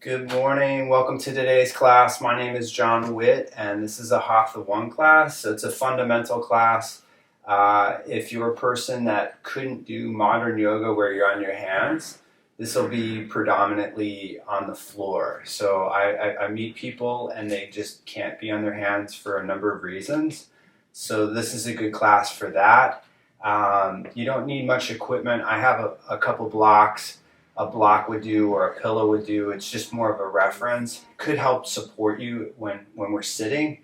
Good morning. Welcome to today's class. My name is Jon Witt, and this is a Hatha 1 class. So it's a fundamental class. If you're a person that couldn't do modern yoga where you're on your hands, this will be predominantly on the floor. So I meet people and they just can't be on their hands for a number of reasons. So this is a good class for that. You don't need much equipment. I have a couple blocks. A block would do or a pillow would do. It's just more of a reference. Could help support you when we're sitting,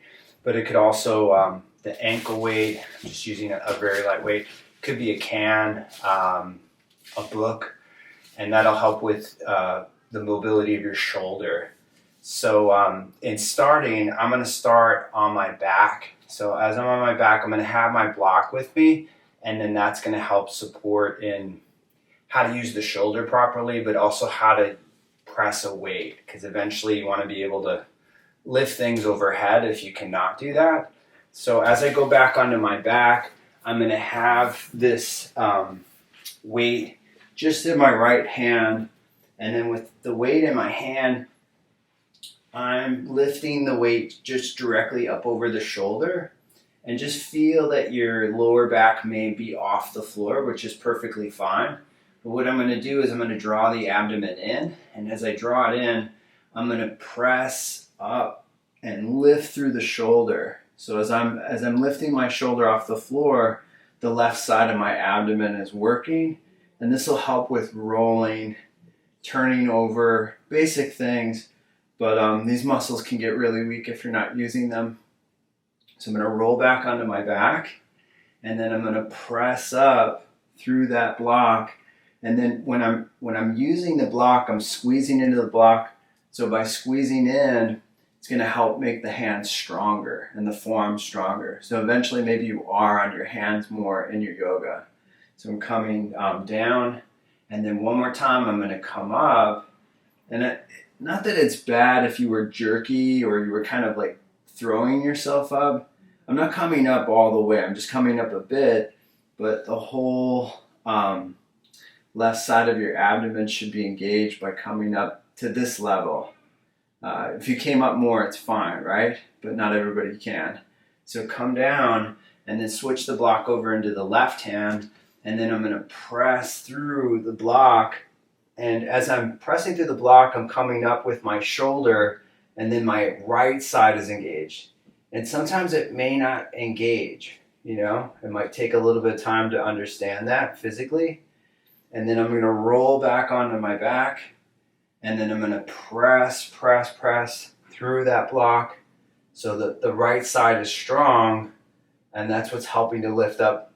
but it could also, the ankle weight, just using a very light weight, could be a can, a book, and that'll help with the mobility of your shoulder. So in starting, I'm going to start on my back. So as I'm on my back, I'm going to have my block with me, and then that's going to help support in how to use the shoulder properly, but also how to press a weight, because eventually you want to be able to lift things overhead if you cannot do that. So as I go back onto my back, I'm going to have this weight just in my right hand, and then with the weight in my hand, I'm lifting the weight just directly up over the shoulder, and just feel that your lower back may be off the floor, which is perfectly fine. But what I'm going to do is I'm going to draw the abdomen in, and as I draw it in, I'm going to press up and lift through the shoulder. So as I'm lifting my shoulder off the floor, the left side of my abdomen is working, and this will help with rolling, turning over, basic things, but these muscles can get really weak if you're not using them. So I'm going to roll back onto my back, and then I'm going to press up through that block. And then when I'm using the block, I'm squeezing into the block. So by squeezing in, it's going to help make the hands stronger and the forearm stronger. So eventually maybe you are on your hands more in your yoga. So I'm coming down, and then one more time I'm going to come up. And not that it's bad if you were jerky or you were kind of like throwing yourself up. I'm not coming up all the way. I'm just coming up a bit, but the whole left side of your abdomen should be engaged by coming up to this level. If you came up more, it's fine, right? But not everybody can. So come down and then switch the block over into the left hand, and then I'm going to press through the block. And as I'm pressing through the block, I'm coming up with my shoulder, and then my right side is engaged. And sometimes it may not engage, It might take a little bit of time to understand that physically. And then I'm going to roll back onto my back, and then I'm going to press through that block so that the right side is strong, and that's what's helping to lift up.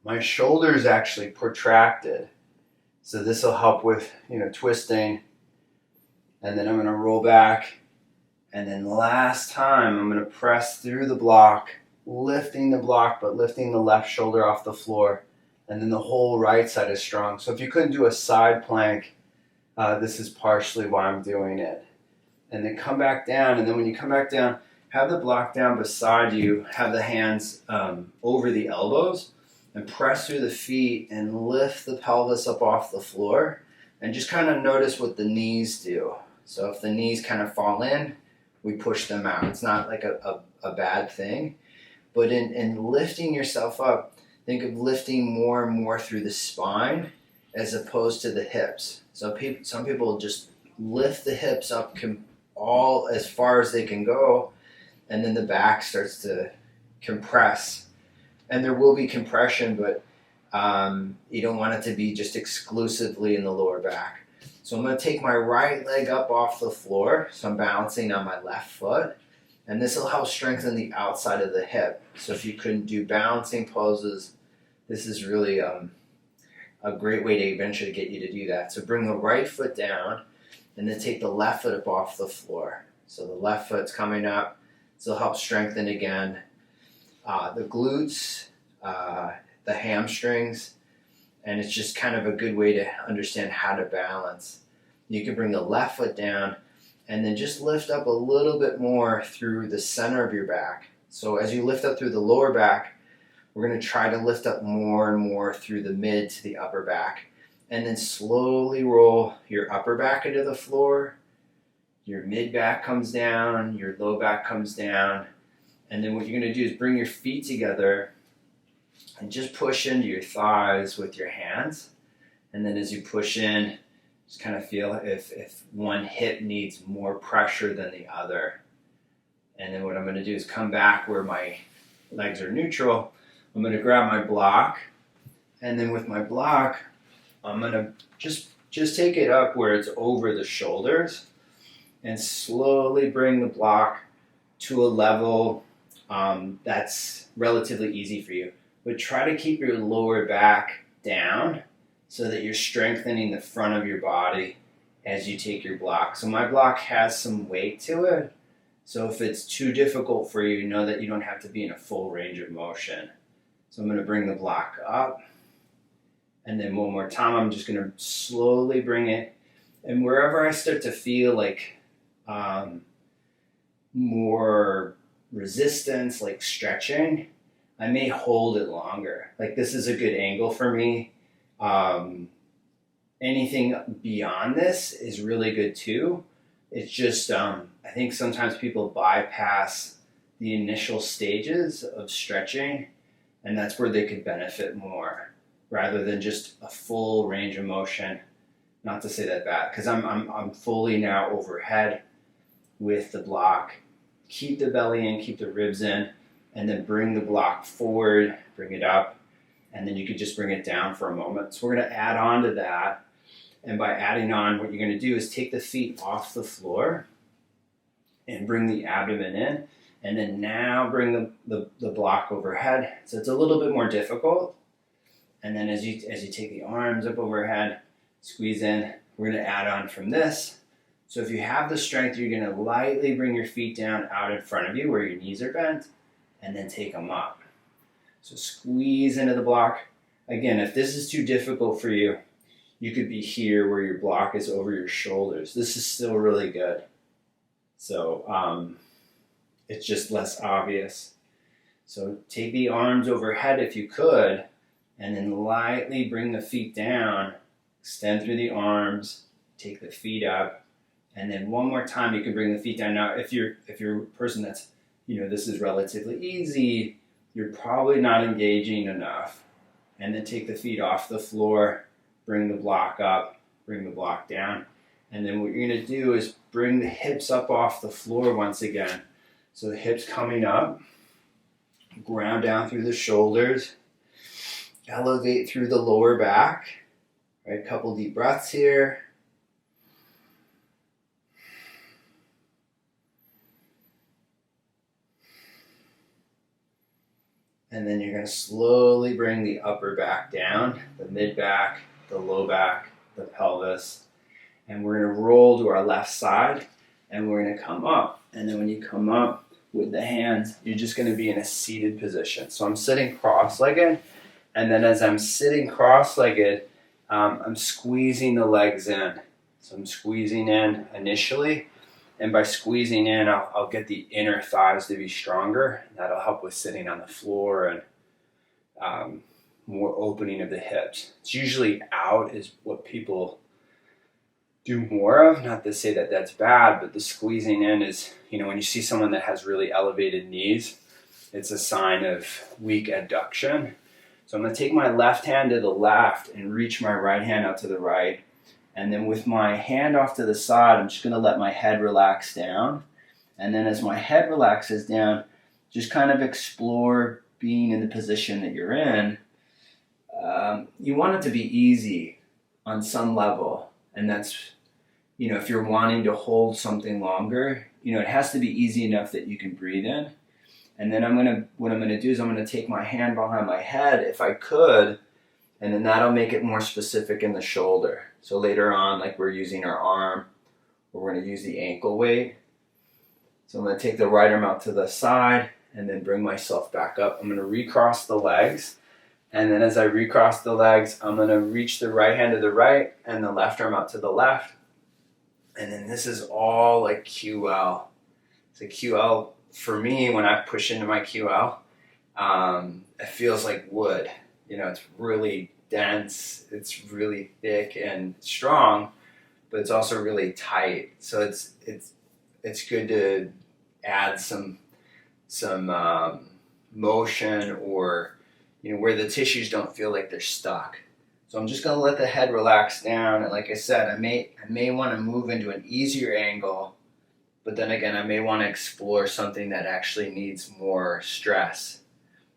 My shoulder is actually protracted, so this will help with twisting. And then I'm going to roll back, and then last time I'm going to press through the block, lifting the block but lifting the left shoulder off the floor. And then the whole right side is strong. So if you couldn't do a side plank, this is partially why I'm doing it. And then come back down, and then when you come back down, have the block down beside you, have the hands over the elbows, and press through the feet and lift the pelvis up off the floor, and just kind of notice what the knees do. So if the knees kind of fall in, we push them out. It's not like a bad thing, but in lifting yourself up, think of lifting more and more through the spine as opposed to the hips. So some people just lift the hips up all as far as they can go, and then the back starts to compress. And there will be compression, but you don't want it to be just exclusively in the lower back. So I'm going to take my right leg up off the floor. So I'm balancing on my left foot. And this will help strengthen the outside of the hip. So if you couldn't do balancing poses, this is really a great way to eventually get you to do that. So bring the right foot down, and then take the left foot up off the floor. So the left foot's coming up. This will help strengthen again the glutes, the hamstrings, and it's just kind of a good way to understand how to balance. You can bring the left foot down, and then just lift up a little bit more through the center of your back. So as you lift up through the lower back, we're going to try to lift up more and more through the mid to the upper back. And then slowly roll your upper back into the floor, your mid back comes down, your low back comes down. And then what you're going to do is bring your feet together and just push into your thighs with your hands. And then as you push in, just kind of feel if one hip needs more pressure than the other. And then what I'm going to do is come back where my legs are neutral. I'm going to grab my block. And then with my block, I'm going to just take it up where it's over the shoulders and slowly bring the block to a level that's relatively easy for you. But try to keep your lower back down so that you're strengthening the front of your body as you take your block. So my block has some weight to it. So if it's too difficult for you, know that you don't have to be in a full range of motion. So I'm going to bring the block up. And then one more time, I'm just going to slowly bring it. And wherever I start to feel like more resistance, like stretching, I may hold it longer. Like this is a good angle for me. Anything beyond this is really good too. It's just, I think sometimes people bypass the initial stages of stretching, and that's where they could benefit more rather than just a full range of motion. Not to say that bad, because I'm fully now overhead with the block. Keep the belly in, keep the ribs in, and then bring the block forward, bring it up, and then you could just bring it down for a moment. So we're going to add on to that. And by adding on, what you're going to do is take the feet off the floor and bring the abdomen in. And then now bring the block overhead. So it's a little bit more difficult. And then as you take the arms up overhead, squeeze in, we're going to add on from this. So if you have the strength, you're going to lightly bring your feet down out in front of you where your knees are bent, and then take them up. So squeeze into the block. Again, if this is too difficult for you, you could be here where your block is over your shoulders. This is still really good. So it's just less obvious. So take the arms overhead if you could, and then lightly bring the feet down, extend through the arms, take the feet up, and then one more time you can bring the feet down. Now, if you're a person that's, this is relatively easy, you're probably not engaging enough. And then take the feet off the floor, bring the block up, bring the block down. And then what you're going to do is bring the hips up off the floor once again. So the hips coming up, ground down through the shoulders, elevate through the lower back. Right, a couple deep breaths here. And then you're going to slowly bring the upper back down, the mid back, the low back, the pelvis. And we're going to roll to our left side, and we're going to come up. And then when you come up with the hands, you're just going to be in a seated position. So I'm sitting cross-legged, and then as I'm sitting cross-legged, I'm squeezing the legs in. So I'm squeezing in initially, and by squeezing in, I'll get the inner thighs to be stronger. That'll help with sitting on the floor and more opening of the hips. It's usually out is what people do more of. Not to say that that's bad, but the squeezing in is, when you see someone that has really elevated knees, it's a sign of weak adduction. So I'm going to take my left hand to the left and reach my right hand out to the right. And then with my hand off to the side, I'm just going to let my head relax down. And then as my head relaxes down, just kind of explore being in the position that you're in. You want it to be easy on some level. And that's, if you're wanting to hold something longer, it has to be easy enough that you can breathe in. And then what I'm going to do is I'm going to take my hand behind my head if I could, and then that'll make it more specific in the shoulder. So later on, like we're using our arm, or we're going to use the ankle weight. So I'm going to take the right arm out to the side and then bring myself back up. I'm going to recross the legs. And then as I recross the legs, I'm going to reach the right hand to the right and the left arm out to the left. And then this is all like QL. So QL, for me, when I push into my QL, it feels like wood. It's really dense, it's really thick and strong, but it's also really tight. So it's good to add some motion, or where the tissues don't feel like they're stuck. So I'm just going to let the head relax down, and like I said, I may want to move into an easier angle, but then again, I may want to explore something that actually needs more stress.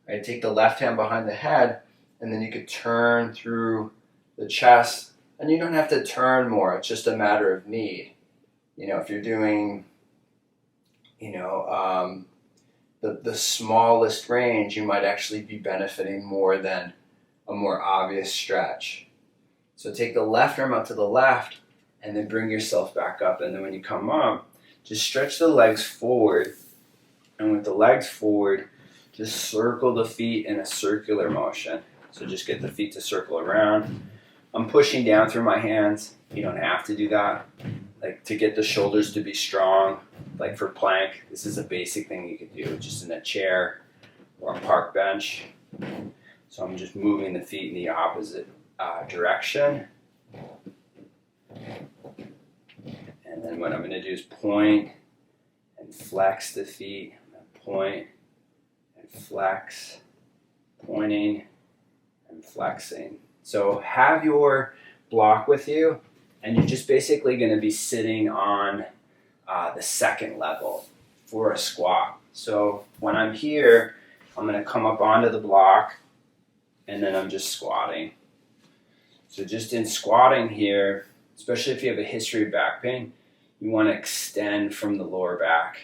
Right? Take the left hand behind the head, and then you could turn through the chest, and you don't have to turn more. It's just a matter of need. If you're doing, the smallest range, you might actually be benefiting more than a more obvious stretch. So take the left arm out to the left, and then bring yourself back up. And then when you come up, just stretch the legs forward. And with the legs forward, just circle the feet in a circular motion. So just get the feet to circle around. I'm pushing down through my hands. You don't have to do that. Like, to get the shoulders to be strong, like for plank, this is a basic thing you could do just in a chair or a park bench. So I'm just moving the feet in the opposite direction. And then what I'm going to do is point and flex the feet. Point and flex, pointing and flexing. So have your block with you, and you're just basically going to be sitting on the second level for a squat. So when I'm here, I'm going to come up onto the block, and then I'm just squatting. So just in squatting here, especially if you have a history of back pain, you want to extend from the lower back.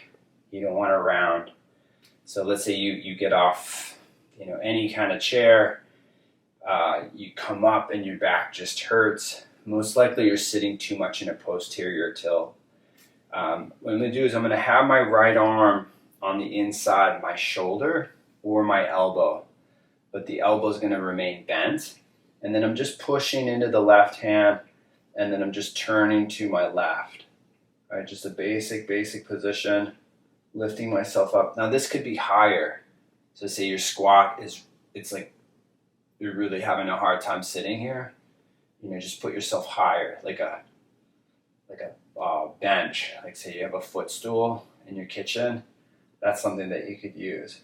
You don't want to round. So let's say you get off, any kind of chair, you come up and your back just hurts. Most likely you're sitting too much in a posterior tilt. What I'm going to do is I'm going to have my right arm on the inside of my shoulder or my elbow, but the elbow is going to remain bent. And then I'm just pushing into the left hand, and then I'm just turning to my left. All right, just a basic position, lifting myself up. Now this could be higher. So say your squat it's like you're really having a hard time sitting here. Just put yourself higher, like a bench. Like say you have a footstool in your kitchen. That's something that you could use.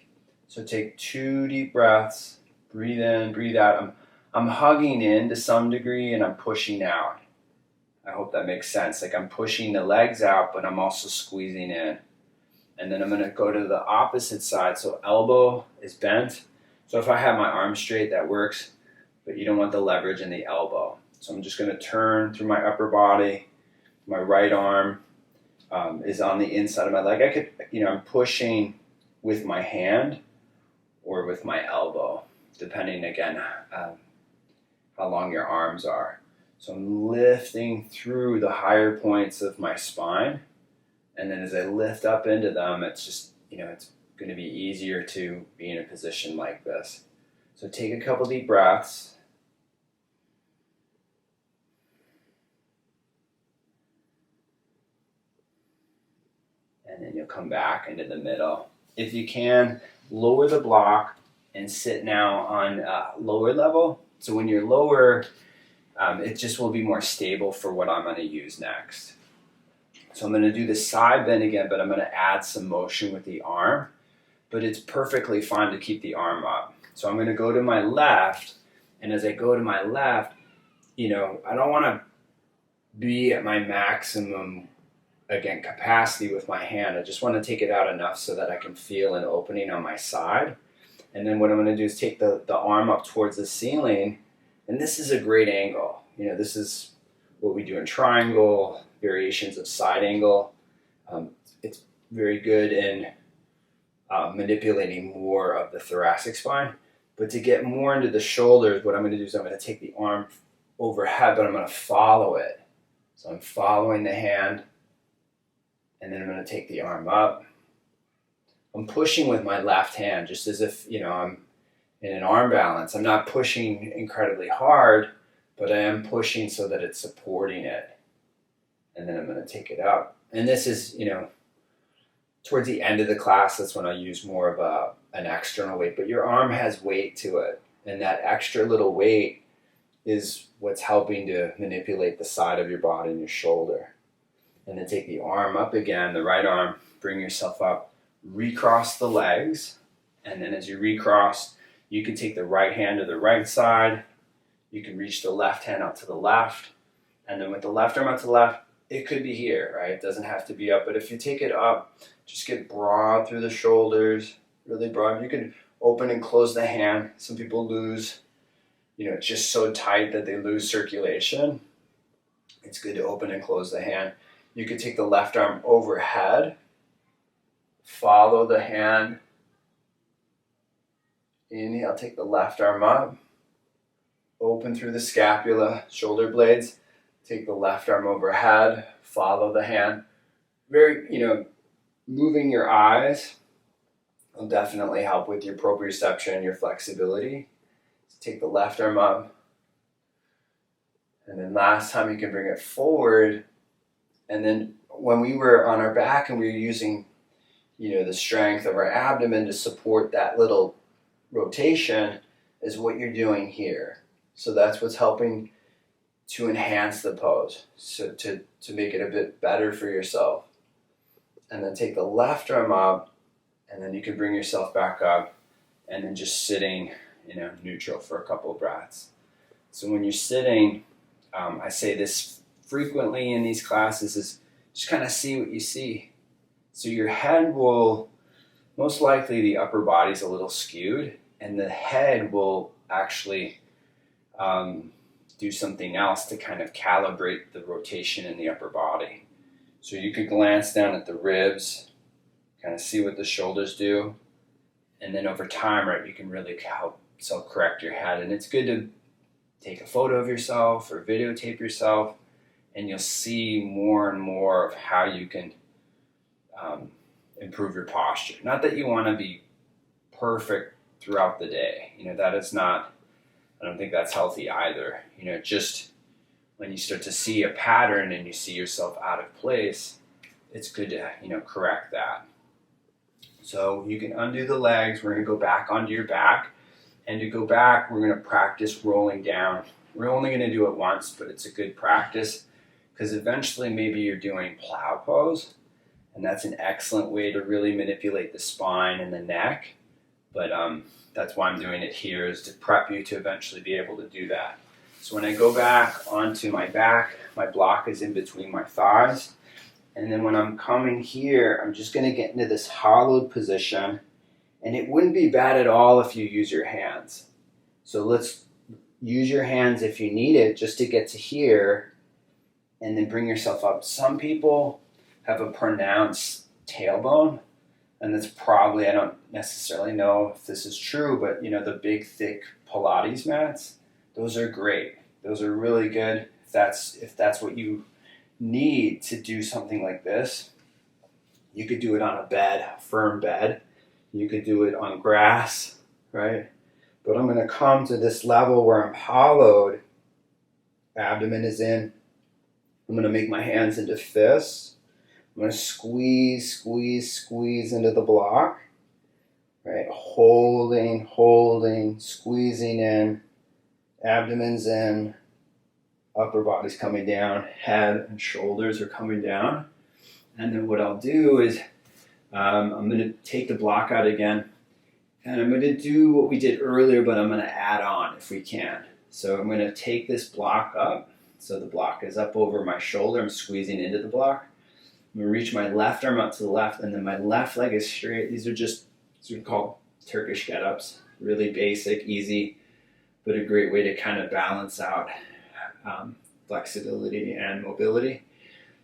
So take 2 deep breaths, breathe in, breathe out. I'm hugging in to some degree, and I'm pushing out. I hope that makes sense. Like I'm pushing the legs out, but I'm also squeezing in. And then I'm going to go to the opposite side. So elbow is bent. So if I have my arm straight, that works, but you don't want the leverage in the elbow. So I'm just going to turn through my upper body. My right arm is on the inside of my leg. I'm pushing with my hand or with my elbow, depending again how long your arms are. So I'm lifting through the higher points of my spine. And then as I lift up into them, it's just, it's going to be easier to be in a position like this. So take a couple deep breaths. And then you'll come back into the middle. If you can, lower the block and sit now on lower level. So when you're lower, it just will be more stable for what I'm going to use next. So I'm going to do the side bend again, but I'm going to add some motion with the arm. But it's perfectly fine to keep the arm up. So I'm going to go to my left, and as I go to my left, I don't want to be at my maximum, again, capacity with my hand. I just want to take it out enough so that I can feel an opening on my side. And then what I'm going to do is take the arm up towards the ceiling, and this is a great angle. This is what we do in triangle, variations of side angle. It's very good in manipulating more of the thoracic spine. But to get more into the shoulders, what I'm going to do is I'm going to take the arm overhead, but I'm going to follow it. So I'm following the hand, and then I'm going to take the arm up. I'm pushing with my left hand, just as if, I'm in an arm balance. I'm not pushing incredibly hard, but I am pushing so that it's supporting it. And then I'm going to take it up. And this is, towards the end of the class, that's when I use more of an external weight. But your arm has weight to it. And that extra little weight is what's helping to manipulate the side of your body and your shoulder. And then take the arm up again, the right arm, bring yourself up, recross the legs, and then as you recross, you can take the right hand to the right side, you can reach the left hand out to the left, and then with the left arm out to the left, it could be here, right? It doesn't have to be up, but if you take it up, just get broad through the shoulders, really broad. You can open and close the hand. Some people lose, it's just so tight that they lose circulation. It's good to open and close the hand. You could take the left arm overhead, follow the hand. Inhale, take the left arm up, open through the scapula, shoulder blades. Take the left arm overhead, follow the hand. Very, moving your eyes will definitely help with your proprioception and your flexibility. So take the left arm up. And then last time you can bring it forward. And then when we were on our back and we were using, the strength of our abdomen to support that little rotation is what you're doing here. So that's what's helping to enhance the pose, so to make it a bit better for yourself. And then take the left arm up, and then you can bring yourself back up, and then just sitting, neutral for a couple of breaths. So when you're sitting, I say this frequently in these classes, is just kind of see what you see. So your head will, most likely the upper body's a little skewed, and the head will actually do something else to kind of calibrate the rotation in the upper body. So you could glance down at the ribs, kind of see what the shoulders do, and then over time, right, you can really help self-correct your head. And it's good to take a photo of yourself or videotape yourself, and you'll see more and more of how you can improve your posture. Not that you want to be perfect throughout the day. That is not, I don't think that's healthy either. Just when you start to see a pattern and you see yourself out of place, it's good to, correct that. So you can undo the legs. We're going to go back onto your back. And to go back, we're going to practice rolling down. We're only going to do it once, but it's a good practice because eventually maybe you're doing plow pose. And that's an excellent way to really manipulate the spine and the neck. But that's why I'm doing it here, is to prep you to eventually be able to do that. So when I go back onto my back, my block is in between my thighs. And then when I'm coming here, I'm just going to get into this hollowed position. And it wouldn't be bad at all if you use your hands. So let's use your hands if you need it, just to get to here. And then bring yourself up. Some people have a pronounced tailbone. And that's probably, I don't necessarily know if this is true, but the big, thick Pilates mats, those are great. Those are really good if that's what you need to do something like this. You could do it on a bed, a firm bed. You could do it on grass, right? But I'm going to come to this level where I'm hollowed. Abdomen is in. I'm going to make my hands into fists. I'm going to squeeze, squeeze, squeeze into the block, right? Holding, squeezing in, abdomen's in, upper body's coming down, head and shoulders are coming down. And then what I'll do is I'm going to take the block out again, and I'm going to do what we did earlier, but I'm going to add on if we can. So I'm going to take this block up. So the block is up over my shoulder. I'm squeezing into the block. I'm going to reach my left arm up to the left, and then my left leg is straight. These are called Turkish Get Ups. Really basic, easy, but a great way to kind of balance out flexibility and mobility.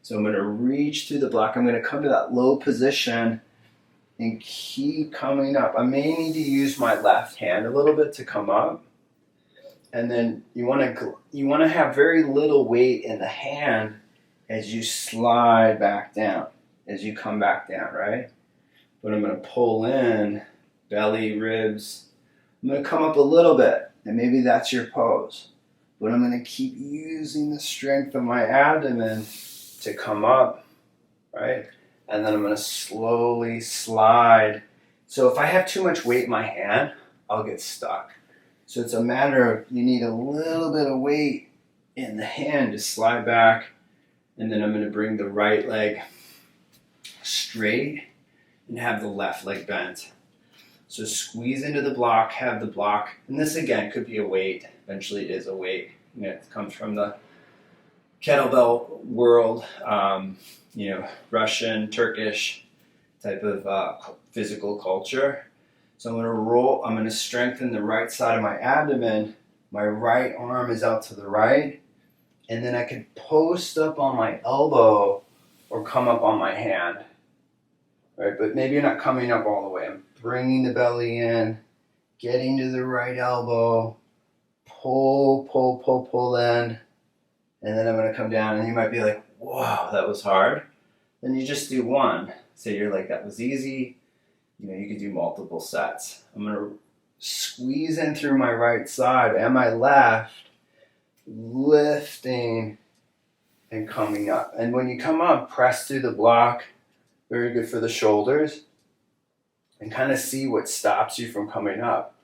So I'm going to reach through the block. I'm going to come to that low position and keep coming up. I may need to use my left hand a little bit to come up. And then you want to have very little weight in the hand as you slide back down, as you come back down, right? But I'm going to pull in, belly, ribs. I'm going to come up a little bit, and maybe that's your pose. But I'm going to keep using the strength of my abdomen to come up, right? And then I'm going to slowly slide. So if I have too much weight in my hand, I'll get stuck. So it's a matter of you need a little bit of weight in the hand to slide back, and then I'm going to bring the right leg straight and have the left leg bent. So squeeze into the block, have the block, and this again could be a weight. Eventually it is a weight. It comes from the kettlebell world, Russian, Turkish type of physical culture. So I'm going to strengthen the right side of my abdomen. My right arm is out to the right, and then I can post up on my elbow or come up on my hand. Right, but maybe you're not coming up all the way. I'm bringing the belly in, getting to the right elbow, pull in, and then I'm going to come down, and you might be like, whoa, that was hard. Then you just do one. So you're like, that was easy. You could do multiple sets. I'm going to squeeze in through my right side and my left, lifting and coming up. And when you come up, press through the block. Very good for the shoulders. And kind of see what stops you from coming up.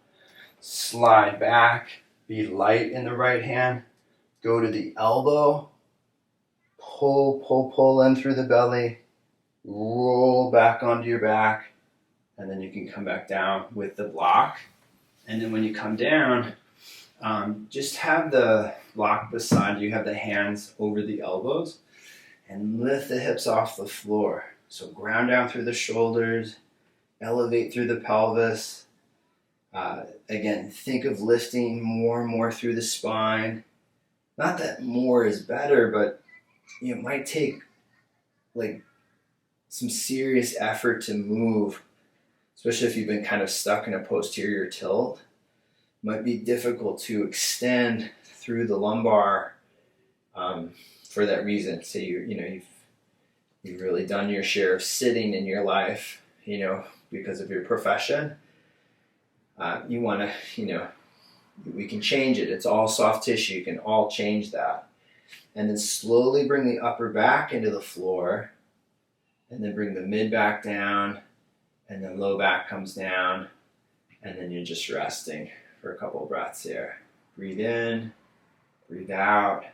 Slide back, be light in the right hand. Go to the elbow, pull in through the belly, roll back onto your back, and then you can come back down with the block. And then when you come down, just have the block beside you, have the hands over the elbows, and lift the hips off the floor. So ground down through the shoulders, elevate through the pelvis. Again, think of lifting more and more through the spine. Not that more is better, but it might take some serious effort to move, especially if you've been kind of stuck in a posterior tilt. It might be difficult to extend through the lumbar for that reason. So you've really done your share of sitting in your life, because of your profession. You want to, we can change it. It's all soft tissue. You can all change that. And then slowly bring the upper back into the floor, and then bring the mid back down, and then low back comes down, and then you're just resting for a couple of breaths here. Breathe in, breathe out.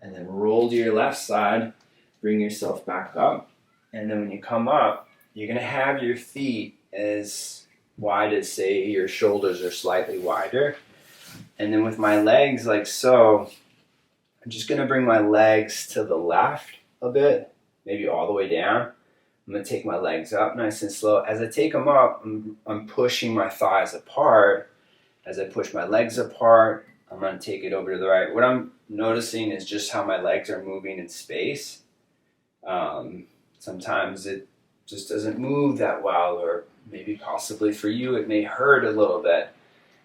And then roll to your left side, bring yourself back up. And then when you come up, you're going to have your feet as wide as, say, your shoulders are slightly wider. And then with my legs like so, I'm just going to bring my legs to the left a bit, maybe all the way down. I'm going to take my legs up nice and slow. As I take them up, I'm pushing my thighs apart. As I push my legs apart, I'm going to take it over to the right. What I'm noticing is just how my legs are moving in space. Sometimes it just doesn't move that well, or maybe possibly for you it may hurt a little bit.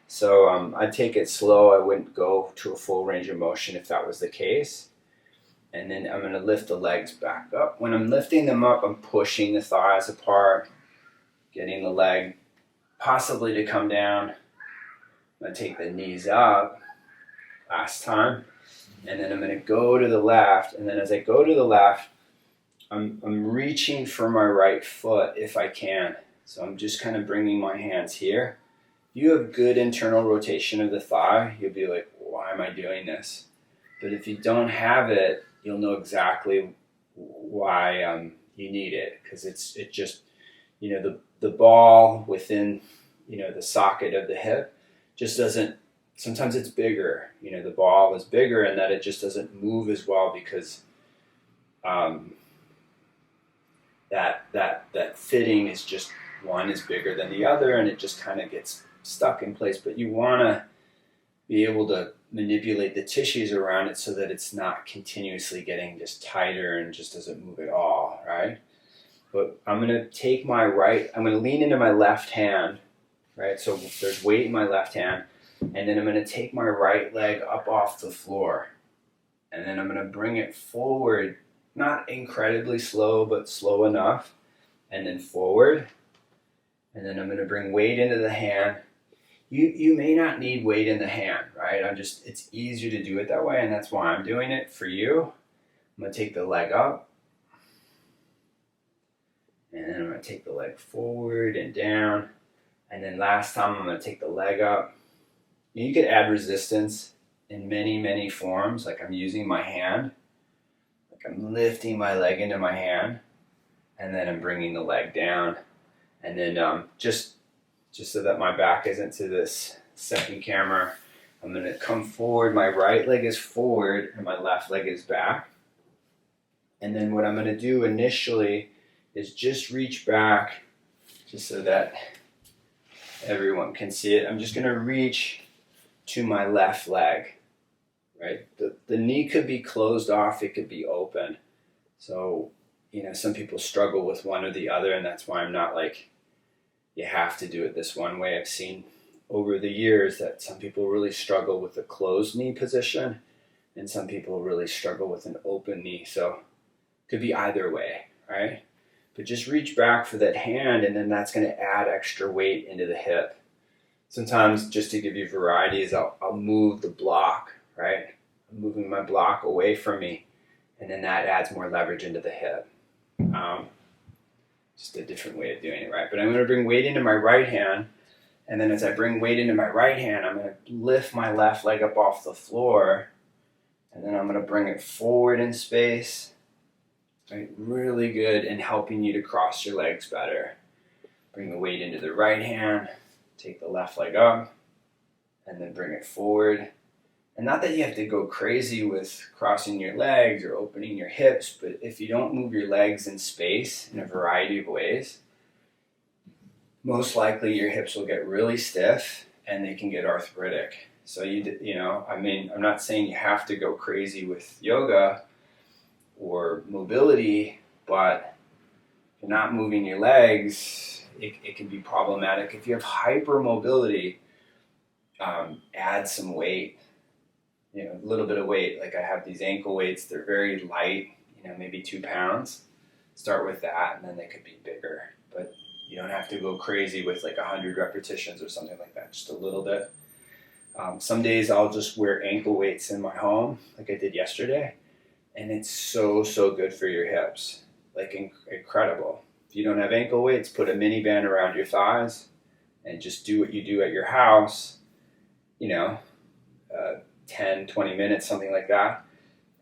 So I take it slow. I wouldn't go to a full range of motion if that was the case. And then I'm going to lift the legs back up. When I'm lifting them up, I'm pushing the thighs apart, getting the leg possibly to come down. I'm going to take the knees up last time. And then I'm going to go to the left. And then as I go to the left, I'm reaching for my right foot if I can. So I'm just kind of bringing my hands here. If you have good internal rotation of the thigh, you'll be like, why am I doing this? But if you don't have it, you'll know exactly why you need it. Because it just, the ball within, the socket of the hip just doesn't, sometimes it's bigger. The ball is bigger and that it just doesn't move as well because that fitting is just, one is bigger than the other and it just kind of gets stuck in place. But you want to be able to manipulate the tissues around it so that it's not continuously getting just tighter and just doesn't move at all, right? But I'm going to take I'm going to lean into my left hand, right? So there's weight in my left hand. And then I'm going to take my right leg up off the floor. And then I'm going to bring it forward, not incredibly slow, but slow enough. And then forward. And then I'm going to bring weight into the hand. You may not need weight in the hand, right? It's easier to do it that way, and that's why I'm doing it for you. I'm going to take the leg up, and then I'm going to take the leg forward and down, and then last time I'm going to take the leg up. You could add resistance in many, many forms, like I'm using my hand, like I'm lifting my leg into my hand, and then I'm bringing the leg down, and then just so that my back isn't to this second camera, I'm going to come forward. My right leg is forward and my left leg is back. And then what I'm going to do initially is just reach back, just so that everyone can see it. I'm just going to reach to my left leg, right? The knee could be closed off, it could be open. So, some people struggle with one or the other, and that's why I'm not like, you have to do it this one way. I've seen over the years that some people really struggle with the closed knee position, and some people really struggle with an open knee. So it could be either way, right? But just reach back for that hand, and then that's going to add extra weight into the hip. Sometimes, just to give you varieties, I'll move the block, right? I'm moving my block away from me, and then that adds more leverage into the hip. Just a different way of doing it, right? But I'm going to bring weight into my right hand, and then as I bring weight into my right hand, I'm going to lift my left leg up off the floor, and then I'm going to bring it forward in space, right? Really good in helping you to cross your legs better. Bring the weight into the right hand, take the left leg up, and then bring it forward. And not that you have to go crazy with crossing your legs or opening your hips, but if you don't move your legs in space in a variety of ways, most likely your hips will get really stiff and they can get arthritic. So I'm not saying you have to go crazy with yoga or mobility, but if you're not moving your legs, it can be problematic. If you have hypermobility, add some weight. A little bit of weight. Like I have these ankle weights, they're very light, maybe 2 pounds. Start with that, and then they could be bigger. But you don't have to go crazy with like 100 repetitions or something like that, just a little bit. Some days I'll just wear ankle weights in my home, like I did yesterday, and it's so good for your hips, like incredible. If you don't have ankle weights, put a mini band around your thighs, and just do what you do at your house, 10, 20 minutes, something like that,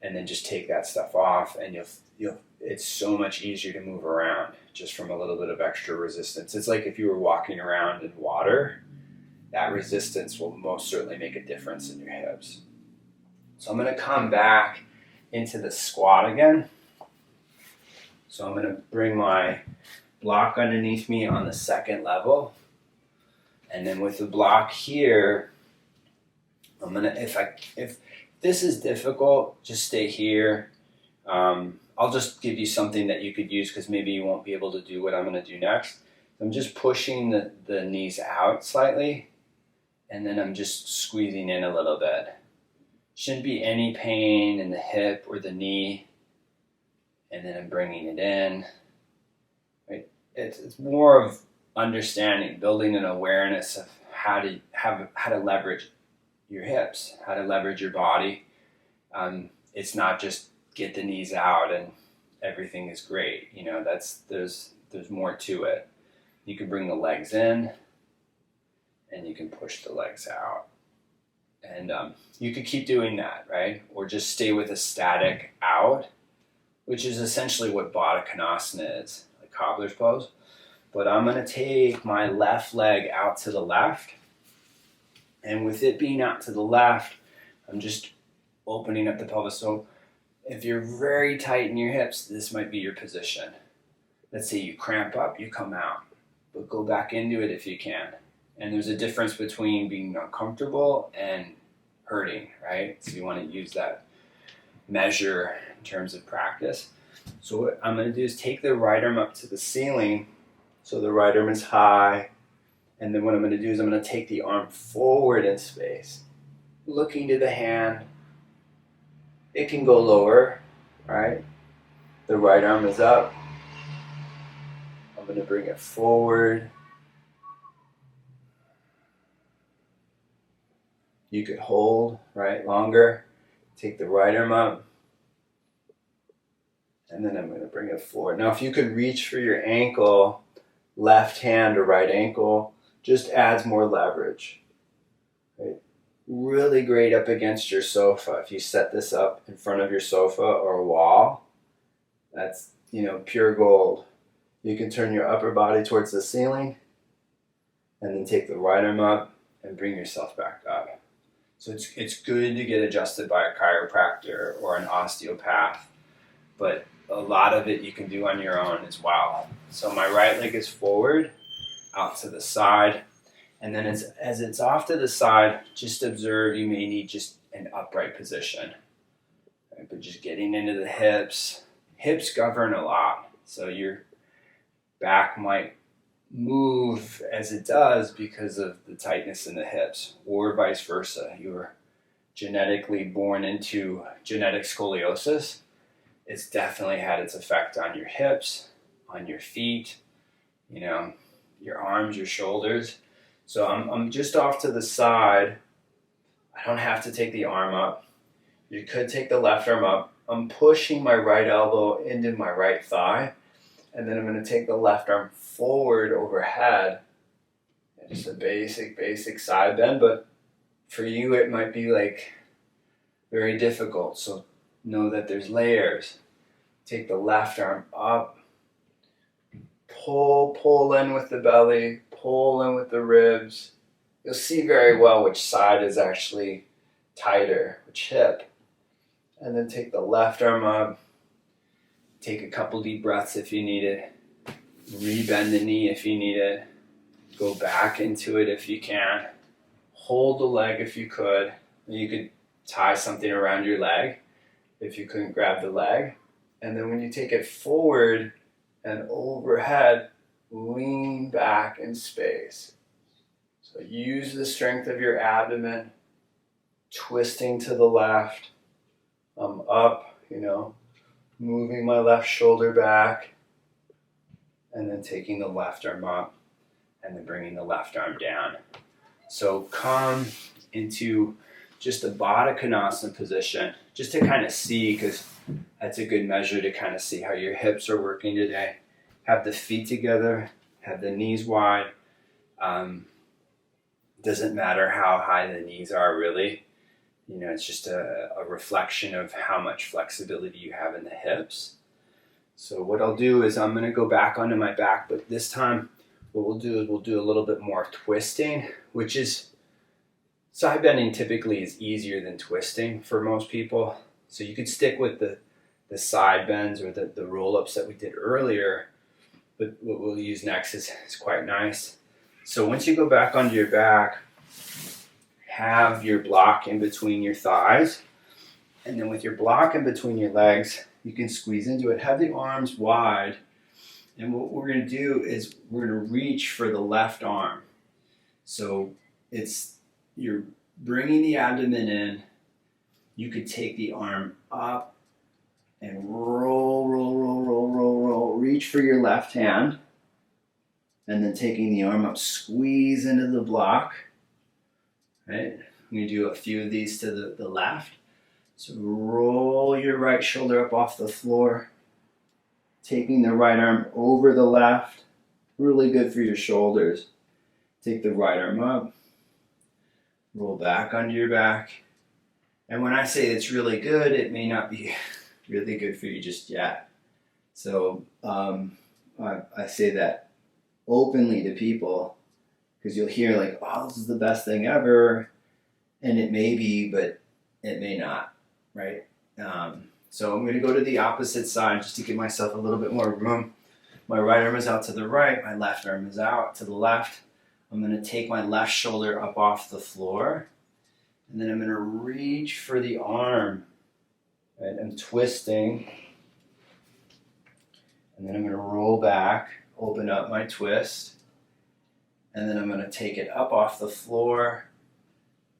and then just take that stuff off, and you'll it's so much easier to move around just from a little bit of extra resistance. It's like if you were walking around in water, that resistance will most certainly make a difference in your hips. So I'm going to come back into the squat again. So I'm going to bring my block underneath me on the second level, and then with the block here, I'm gonna, if this is difficult, just stay here. I'll just give you something that you could use because maybe you won't be able to do what I'm going to do next. I'm just pushing the knees out slightly, and then I'm just squeezing in a little bit. Shouldn't be any pain in the hip or the knee, and then I'm bringing it in. Right? It's more of understanding, building an awareness of how to leverage your hips, how to leverage your body. It's not just get the knees out and everything is great. There's more to it. You can bring the legs in and you can push the legs out. And you could keep doing that, right? Or just stay with a static out, which is essentially what Baddha Konasana is, like cobbler's pose. But I'm going to take my left leg out to the left. And with it being out to the left, I'm just opening up the pelvis. So if you're very tight in your hips, this might be your position. Let's say you cramp up, you come out, but go back into it if you can. And there's a difference between being uncomfortable and hurting, right? So you want to use that measure in terms of practice. So what I'm going to do is take the right arm up to the ceiling. So the right arm is high. And then what I'm going to do is I'm going to take the arm forward in space, looking to the hand. It can go lower, right? The right arm is up. I'm going to bring it forward. You could hold, right, longer. Take the right arm up. And then I'm going to bring it forward. Now, if you could reach for your ankle, left hand or right ankle, just adds more leverage. Right? Really great up against your sofa. If you set this up in front of your sofa or a wall, that's, pure gold. You can turn your upper body towards the ceiling and then take the right arm up and bring yourself back up. So it's good to get adjusted by a chiropractor or an osteopath, but a lot of it you can do on your own as well. So my right leg is forward, out to the side, and then as it's off to the side, just observe you may need just an upright position. Right? But just getting into the hips. Hips govern a lot, so your back might move as it does because of the tightness in the hips, or vice versa. You were genetically born into genetic scoliosis. It's definitely had its effect on your hips, on your feet, your arms, your shoulders. So I'm just off to the side. I don't have to take the arm up. You could take the left arm up. I'm pushing my right elbow into my right thigh, and then I'm going to take the left arm forward overhead. Just a basic side bend, but for you it might be very difficult. So know that there's layers. Take the left arm up, pull in with the belly, pull in with the ribs. You'll see very well which side is actually tighter, which hip. And then take the left arm up, take a couple deep breaths if you need it, rebend the knee if you need it, go back into it if you can, hold the leg if you could. You could tie something around your leg if you couldn't grab the leg. And then when you take it forward and overhead, lean back in space. So use the strength of your abdomen, twisting to the left. I'm up, moving my left shoulder back, and then taking the left arm up, and then bringing the left arm down. So come into just a Baddha Konasana position, just to kind of see, because that's a good measure to kind of see how your hips are working today. Have the feet together, have the knees wide. Doesn't matter how high the knees are, really. It's just a reflection of how much flexibility you have in the hips. So what I'll do is I'm going to go back onto my back, but this time what we'll do is we'll do a little bit more twisting, which is, side bending typically is easier than twisting for most people. So you could stick with the side bends or the roll-ups that we did earlier, but what we'll use next is quite nice. So once you go back onto your back, have your block in between your thighs, and then with your block in between your legs, you can squeeze into it. Have the arms wide, and what we're going to do is we're going to reach for the left arm. So you're bringing the abdomen in. You could take the arm up and roll, reach for your left hand, and then taking the arm up, squeeze into the block. Right? I'm going to do a few of these to the left. So roll your right shoulder up off the floor, taking the right arm over the left. Really good for your shoulders. Take the right arm up, roll back onto your back. And when I say it's really good, it may not be really good for you just yet. So I say that openly to people, because you'll hear oh, this is the best thing ever, and it may be, but it may not, right? So I'm going to go to the opposite side just to give myself a little bit more room. My right arm is out to the right, my left arm is out to the left. I'm going to take my left shoulder up off the floor, and then I'm going to reach for the arm, right? I'm twisting, and then I'm going to roll back, open up my twist, and then I'm going to take it up off the floor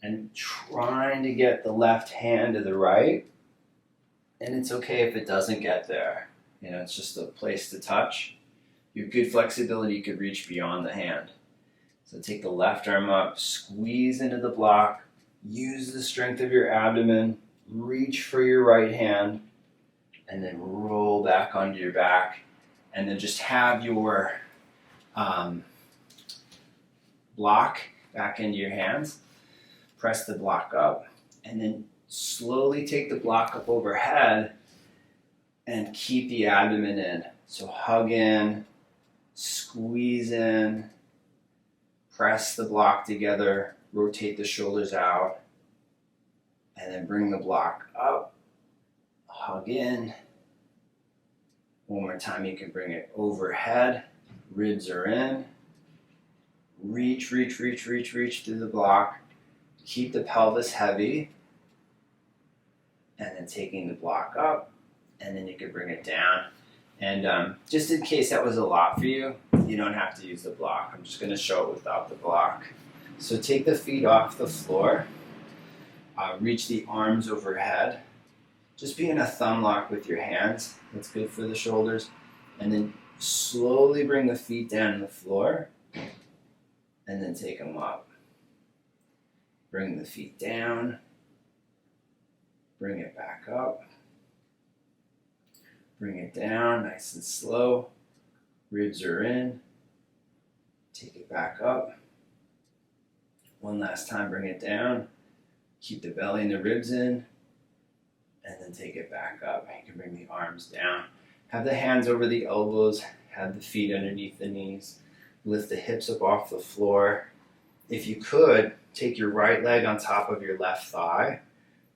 and trying to get the left hand to the right. And it's okay if it doesn't get there. It's just a place to touch. You have good flexibility, you could reach beyond the hand. So take the left arm up, squeeze into the block, use the strength of your abdomen, reach for your right hand, and then roll back onto your back. And then just have your block back into your hands. Press the block up, and then slowly take the block up overhead and keep the abdomen in. So hug in, squeeze in, press the block together, rotate the shoulders out, and then bring the block up, hug in. One more time, you can bring it overhead, ribs are in, reach through the block, keep the pelvis heavy, and then taking the block up, and then you can bring it down. And just in case that was a lot for you, you don't have to use the block. I'm just going to show it without the block. So take the feet off the floor, reach the arms overhead. Just be in a thumb lock with your hands. That's good for the shoulders. And then slowly bring the feet down to the floor, and then take them up. Bring the feet down, bring it back up, bring it down nice and slow, ribs are in, take it back up. One last time, bring it down, keep the belly and the ribs in, and then take it back up. You can bring the arms down. Have the hands over the elbows, have the feet underneath the knees, lift the hips up off the floor. If you could, take your right leg on top of your left thigh,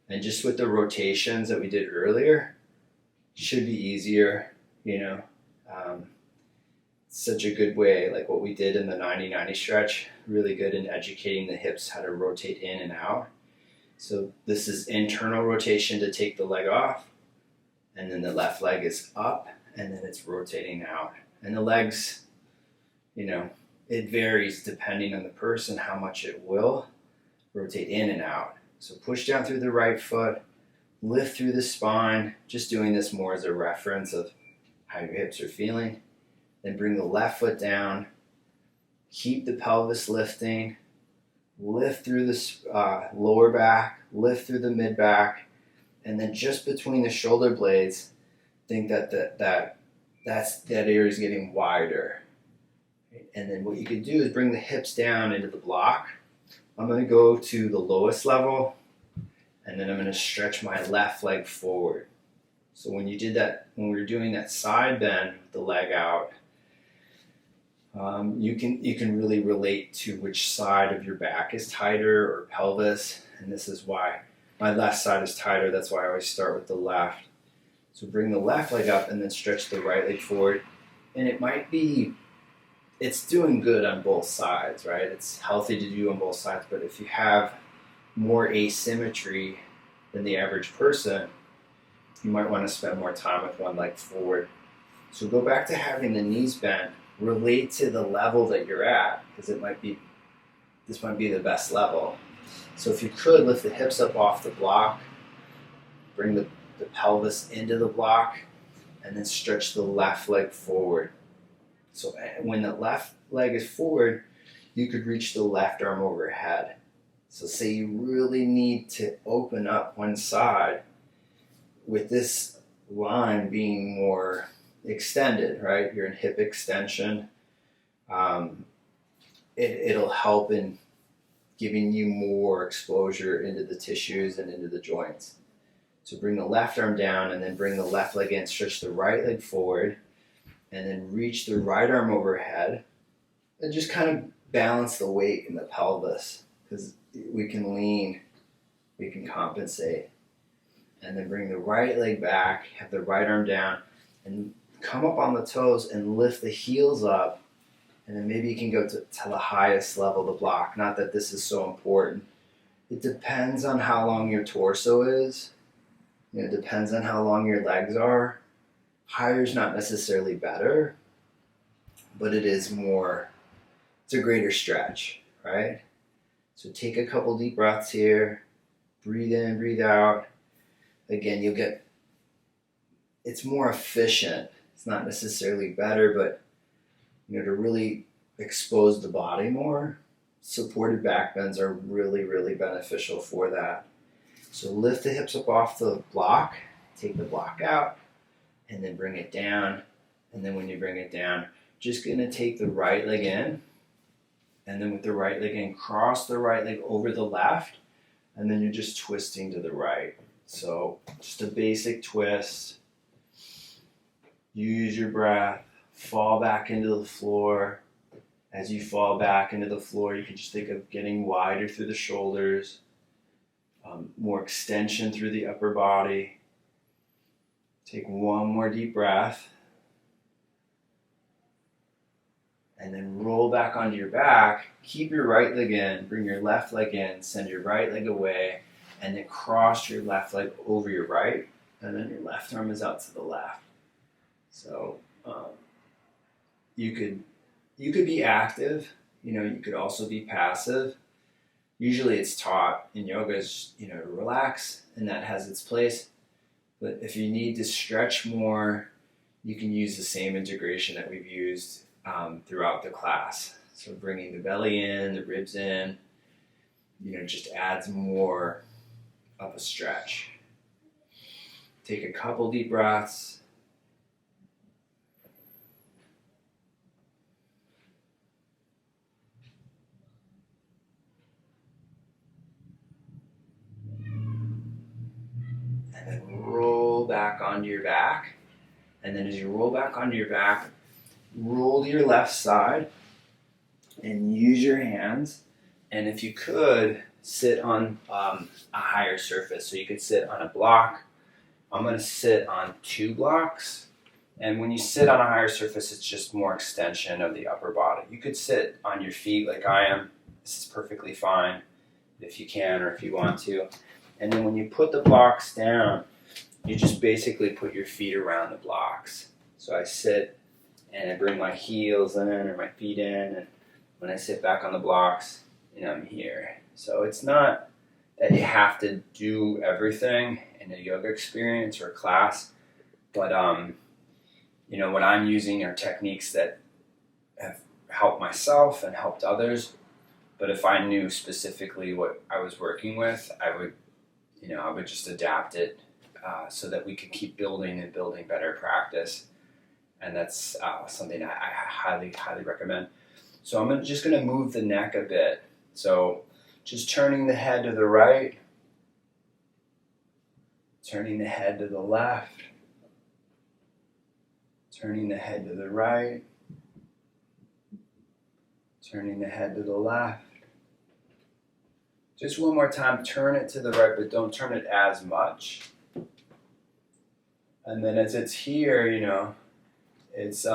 and just with the rotations that we did earlier, should be easier, such a good way, like what we did in the 90-90 stretch, really good in educating the hips how to rotate in and out. So this is internal rotation to take the leg off, and then the left leg is up, and then it's rotating out. And the legs, it varies depending on the person how much it will rotate in and out. So push down through the right foot, lift through the spine, just doing this more as a reference of how your hips are feeling. Then bring the left foot down, keep the pelvis lifting, lift through the lower back, lift through the mid back, and then just between the shoulder blades, think that area is getting wider. And then what you could do is bring the hips down into the block. I'm going to go to the lowest level, and then I'm going to stretch my left leg forward. So when you did that, when we were doing that side bend with the leg out, you can really relate to which side of your back is tighter or pelvis, and this is why my left side is tighter. That's why I always start with the left. So bring the left leg up and then stretch the right leg forward, and it's doing good on both sides, right? It's healthy to do on both sides, but if you have more asymmetry than the average person, you might want to spend more time with one leg forward. So go back to having the knees bent, relate to the level that you're at, because this might be the best level. So if you could, lift the hips up off the block, bring the pelvis into the block, and then stretch the left leg forward. So when the left leg is forward, you could reach the left arm overhead. So say you really need to open up one side with this line being more extended, right? You're in hip extension. It'll help in giving you more exposure into the tissues and into the joints. So bring the left arm down and then bring the left leg in, stretch the right leg forward, and then reach the right arm overhead, and just kind of balance the weight in the pelvis, because we can lean, we can compensate. And then bring the right leg back, have the right arm down, and come up on the toes and lift the heels up, and then maybe you can go to the highest level of the block. Not that this is so important. It depends on how long your torso is. It depends on how long your legs are. Higher is not necessarily better, but it's a greater stretch, right? So take a couple deep breaths here, breathe in, breathe out. Again, it's more efficient. It's not necessarily better, but to really expose the body more, supported back bends are really, really beneficial for that. So lift the hips up off the block, take the block out, and then bring it down. And then when you bring it down, just gonna take the right leg in, and then with the right leg in, cross the right leg over the left, and then you're just twisting to the right. So just a basic twist. Use your breath, fall back into the floor. As you fall back into the floor, you can just think of getting wider through the shoulders, more extension through the upper body. Take one more deep breath. And then roll back onto your back. Keep your right leg in, bring your left leg in, send your right leg away, and then cross your left leg over your right, and then your left arm is out to the left. So you could be active, you could also be passive. Usually it's taught in yoga is, relax, and that has its place. But if you need to stretch more, you can use the same integration that we've used throughout the class. So bringing the belly in, the ribs in, just adds more of a stretch. Take a couple deep breaths. And then roll back onto your back. And then as you roll back onto your back, roll to your left side and use your hands. And if you could, sit on a higher surface. So you could sit on a block. I'm going to sit on 2 blocks. And when you sit on a higher surface, it's just more extension of the upper body. You could sit on your feet like I am. This is perfectly fine if you can or if you want to. And then when you put the blocks down, you just basically put your feet around the blocks. So I sit and I bring my heels in or my feet in, and when I sit back on the blocks, I'm here. So it's not that you have to do everything in a yoga experience or a class, but what I'm using are techniques that have helped myself and helped others. But if I knew specifically what I was working with, I would just adapt it so that we could keep building and building better practice. And that's something I highly, highly recommend. So I'm just going to move the neck a bit. So just turning the head to the right, turning the head to the left, turning the head to the right, turning the head to the left. Just one more time, turn it to the right, but don't turn it as much. And then as it's here, it's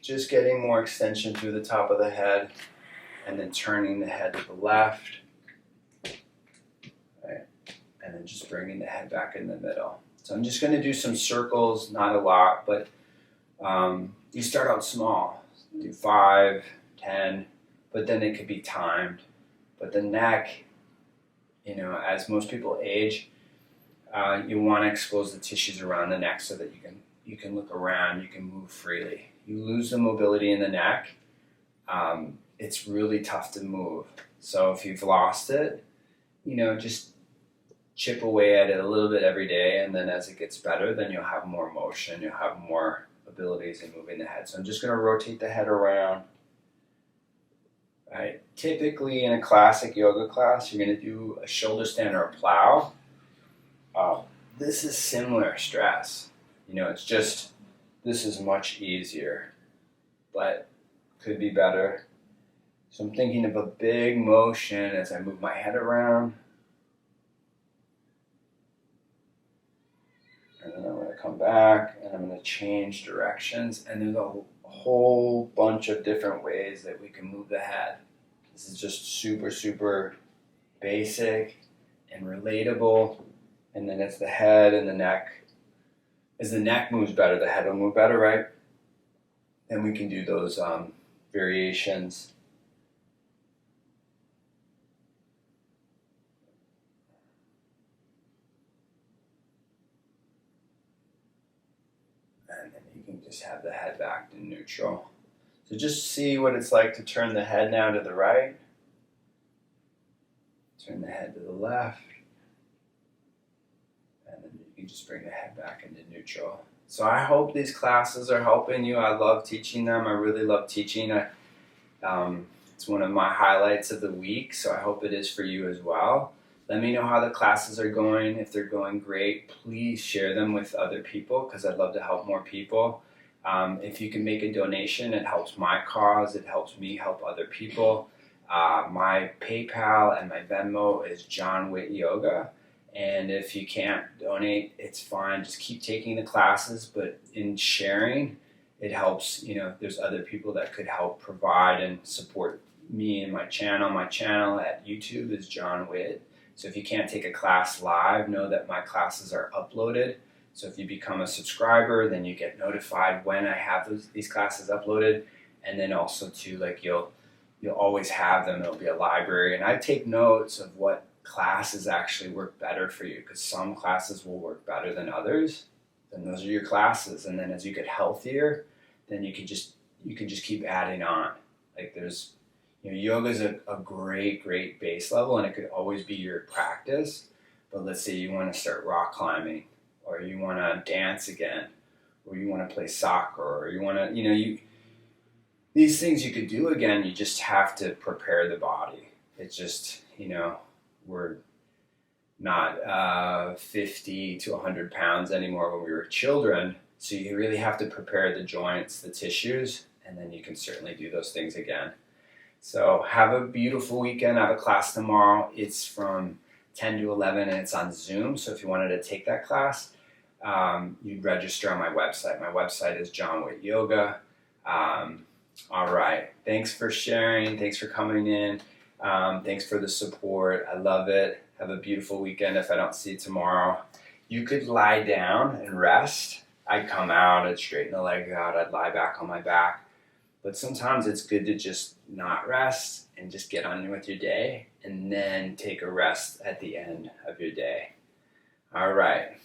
just getting more extension through the top of the head, and then turning the head to the left, right? And then just bringing the head back in the middle. So I'm just going to do some circles, not a lot, but you start out small, do 5, 10, but then it could be timed. But the neck, as most people age, you want to expose the tissues around the neck so that you can look around, you can move freely. You lose the mobility in the neck, it's really tough to move. So if you've lost it, just chip away at it a little bit every day, and then as it gets better, then you'll have more motion, you'll have more abilities in moving the head. So I'm just going to rotate the head around. Right. Typically in a classic yoga class, you're going to do a shoulder stand or a plow. This is similar stress. It's just, this is much easier, but could be better. So I'm thinking of a big motion as I move my head around. And then I'm going to come back and I'm going to change directions. And there's a whole bunch of different ways that we can move the head. This is just super, super basic and relatable. And then it's the head and the neck. As the neck moves better, the head will move better, right? And we can do those variations. And then you can just have the head back to neutral. So just see what it's like to turn the head now to the right, turn the head to the left, and then you can just bring the head back into neutral. So I hope these classes are helping you. I love teaching them. I really love teaching. It's one of my highlights of the week, so I hope it is for you as well. Let me know how the classes are going. If they're going great, please share them with other people because I'd love to help more people. If you can make a donation, it helps my cause. It helps me help other people. My PayPal and my Venmo is Jon Witt Yoga. And if you can't donate, it's fine. Just keep taking the classes. But in sharing, it helps. There's other people that could help provide and support me and my channel. My channel at YouTube is Jon Witt. So if you can't take a class live, know that my classes are uploaded. So if you become a subscriber, then you get notified when I have these classes uploaded. And then also too, you'll always have them. It'll be a library. And I take notes of what classes actually work better for you, because some classes will work better than others. Then those are your classes. And then as you get healthier, then you can just keep adding on. Yoga is a great base level, and it could always be your practice. But let's say you want to start rock climbing, or you want to dance again, or you want to play soccer, or you want to, these things you could do again. You just have to prepare the body. It's just, we're not 50 to 100 pounds anymore when we were children. So you really have to prepare the joints, the tissues, and then you can certainly do those things again. So have a beautiful weekend. I have a class tomorrow. It's from 10 to 11 and it's on Zoom. So if you wanted to take that class, you'd register on my website. My website is Jon Witt Yoga. All right. Thanks for sharing. Thanks for coming in. Thanks for the support. I love it. Have a beautiful weekend. If I don't see you tomorrow, you could lie down and rest. I'd come out, I'd straighten the legs out, I'd lie back on my back. But sometimes it's good to just not rest and just get on with your day and then take a rest at the end of your day. All right.